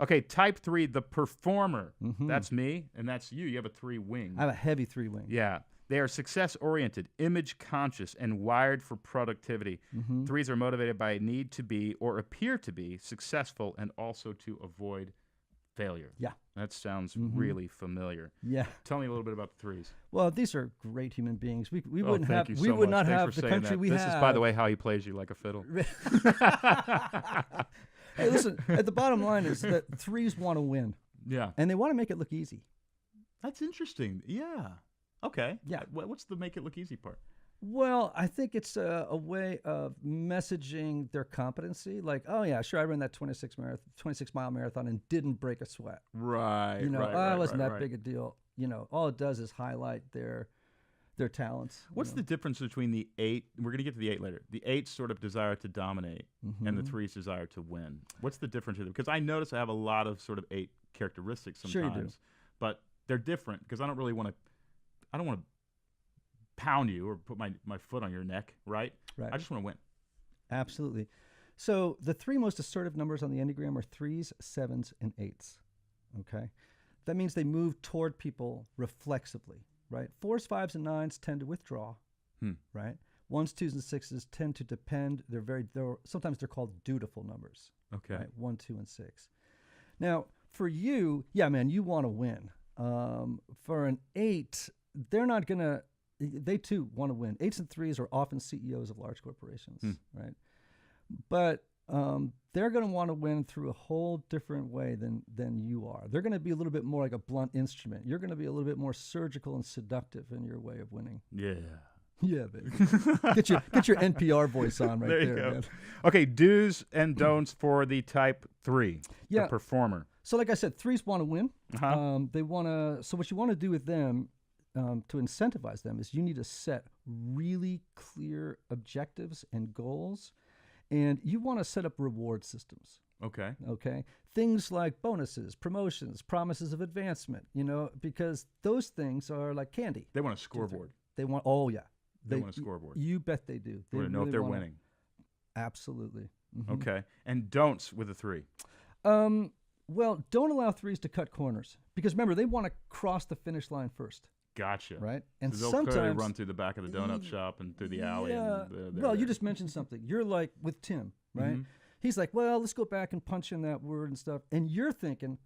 Okay, type 3, the performer. That's me, and that's you. You have a 3 wing. I have a heavy 3 wing. Yeah. They are success-oriented, image-conscious, and wired for productivity. 3s are motivated by a need to be or appear to be successful and also to avoid failure. Yeah. That sounds really familiar. Yeah. Tell me a little bit about the 3s. Well, these are great human beings. We wouldn't thank have you we so would much. not Thanks have for the saying country that. we this have. This is, by the way, how he plays you like a fiddle. Hey, listen, at the bottom line is that 3s want to win. Yeah. And they want to make it look easy. That's interesting. Yeah. Okay. Yeah. What's the make it look easy part? Well, I think it's a way of messaging their competency. Like, oh, yeah, sure, I ran that 26-mile marathon and didn't break a sweat. Right. You know, right, it wasn't right, that big a deal. You know, all it does is highlight their talents. What's the difference between the 8? We're going to get to the 8 later. The 8's sort of desire to dominate, and the 3's desire to win. What's the difference here? Because I notice I have a lot of sort of 8 characteristics sometimes. Sure you do. But they're different because I don't want to pound you or put my foot on your neck, right? Right. I just want to win. Absolutely. So the 3 most assertive numbers on the Enneagram are 3s, 7s, and 8s. Okay? That means they move toward people reflexively, right? 4s, 5s, and 9s tend to withdraw, right? 1s, 2s, and 6s tend to depend. Sometimes they're called dutiful numbers. Okay. Right? 1, 2, and 6. Now, for you, yeah, man, you want to win. For an 8, they're not going to, they too want to win. 8s and 3s are often CEOs of large corporations, right? But they're going to want to win through a whole different way than you are. They're going to be a little bit more like a blunt instrument. You're going to be a little bit more surgical and seductive in your way of winning. Yeah. Yeah, baby. Get your NPR voice on right there, you go. man. Okay, do's and don'ts for the type 3, Yeah. the performer. So like I said, 3s want to win. They want to. So what you want to do with them to incentivize them is you need to set really clear objectives and goals, and you want to set up reward systems. Okay. Okay, things like bonuses, promotions, promises of advancement. You know, because those things are like candy. They want a scoreboard. They want. Oh yeah. They want a scoreboard. You bet they do. They want to know if they're winning. Absolutely. Okay. And don'ts with a 3. Well, don't allow 3s to cut corners because remember they want to cross the finish line first. Gotcha. Right. And so they'll sometimes clearly run through the back of the donut shop and through the alley. Yeah. And Well, you just mentioned something. You're like with Tim, right? He's like, well, let's go back and punch in that word and stuff. And you're thinking,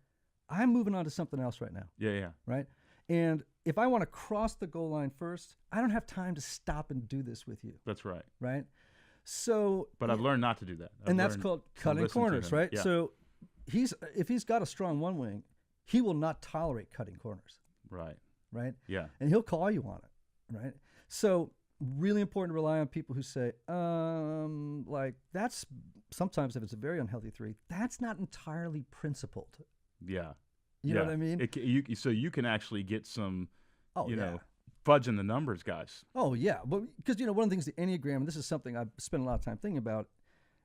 I'm moving on to something else right now. Yeah. Right. And if I want to cross the goal line first, I don't have time to stop and do this with you. That's right. Right. So. But I've learned not to do that. And that's called cutting corners, right? Yeah. So if he's got a strong 1 wing, he will not tolerate cutting corners. Right. Right. Yeah. And he'll call you on it. Right. So really important to rely on people who say, like that's sometimes if it's a very unhealthy 3, that's not entirely principled. Yeah. You know what I mean? So you can actually get some, Oh, you yeah. know, fudge in the numbers, guys. Oh, yeah. But because, one of the things, the Enneagram, and this is something I've spent a lot of time thinking about,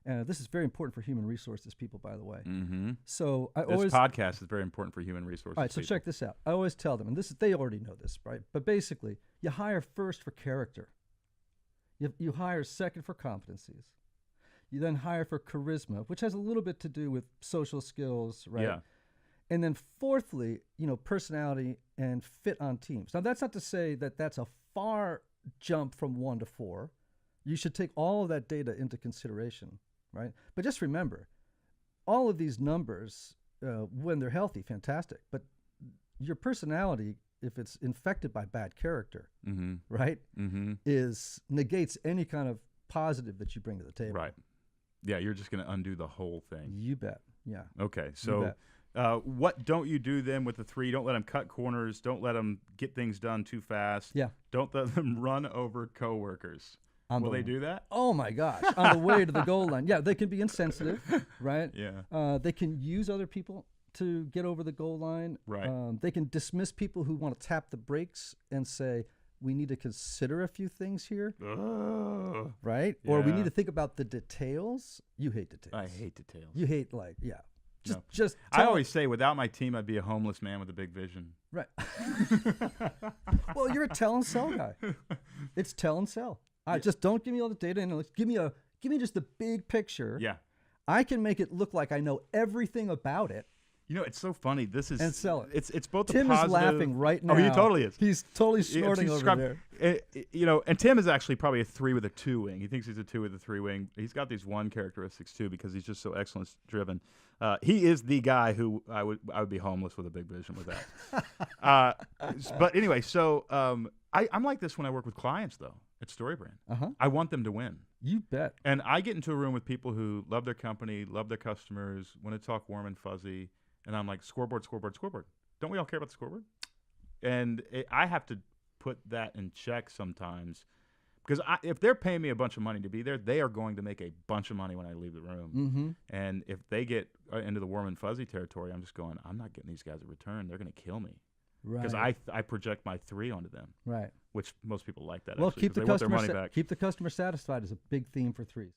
and this is very important for human resources people, by the way. Mm-hmm. So This podcast is very important for human resources. All right, so people. check this out. I always tell them, and they already know this, right? But basically, you hire first for character. You hire second for competencies. You then hire for charisma, which has a little bit to do with social skills, right? Yeah. And then fourthly, personality and fit on teams. Now, that's not to say that that's a far jump from 1 to 4. You should take all of that data into consideration, right? But just remember, all of these numbers, when they're healthy, fantastic. But your personality, if it's infected by bad character, right, negates any kind of positive that you bring to the table. Right. Yeah, you're just going to undo the whole thing. You bet. Yeah. Okay, so what don't you do then with the 3? Don't let them cut corners. Don't let them get things done too fast. Yeah. Don't let them run over coworkers. Will they do that? Oh, my gosh. On the way to the goal line. Yeah, they can be insensitive, right? Yeah. They can use other people to get over the goal line. Right. They can dismiss people who want to tap the brakes and say, we need to consider a few things here. Right? Or we need to think about the details. You hate details. I hate details. You hate, I always say, without my team, I'd be a homeless man with a big vision. Right. Well, you're a tell and sell guy. It's tell and sell. Just don't give me all the data and give me just the big picture. Yeah. I can make it look like I know everything about it. You know, it's so funny. This is And sell it. It's both Tim the is positive. laughing right now. Oh, he totally is. He's totally He- snorting he's over there. You know, and Tim is actually probably a 3 with a 2 wing. He thinks he's a 2 with a 3 wing. He's got these 1 characteristics too because he's just so excellence driven. He is the guy who I would be homeless with a big vision with that. But anyway, so I'm like this when I work with clients though at StoryBrand. Uh-huh. I want them to win. You bet. And I get into a room with people who love their company, love their customers, want to talk warm and fuzzy, and I'm like, scoreboard, scoreboard, scoreboard. Don't we all care about the scoreboard? And I have to put that in check sometimes because if they're paying me a bunch of money to be there, they are going to make a bunch of money when I leave the room. Mm-hmm. And if they get into the warm and fuzzy territory, I'm just going, I'm not getting these guys a return. They're going to kill me because Right. I project my 3 onto them, right. which most people like that. Well, actually, keep 'cause the they want their customer money back. keep the customer satisfied is a big theme for 3s.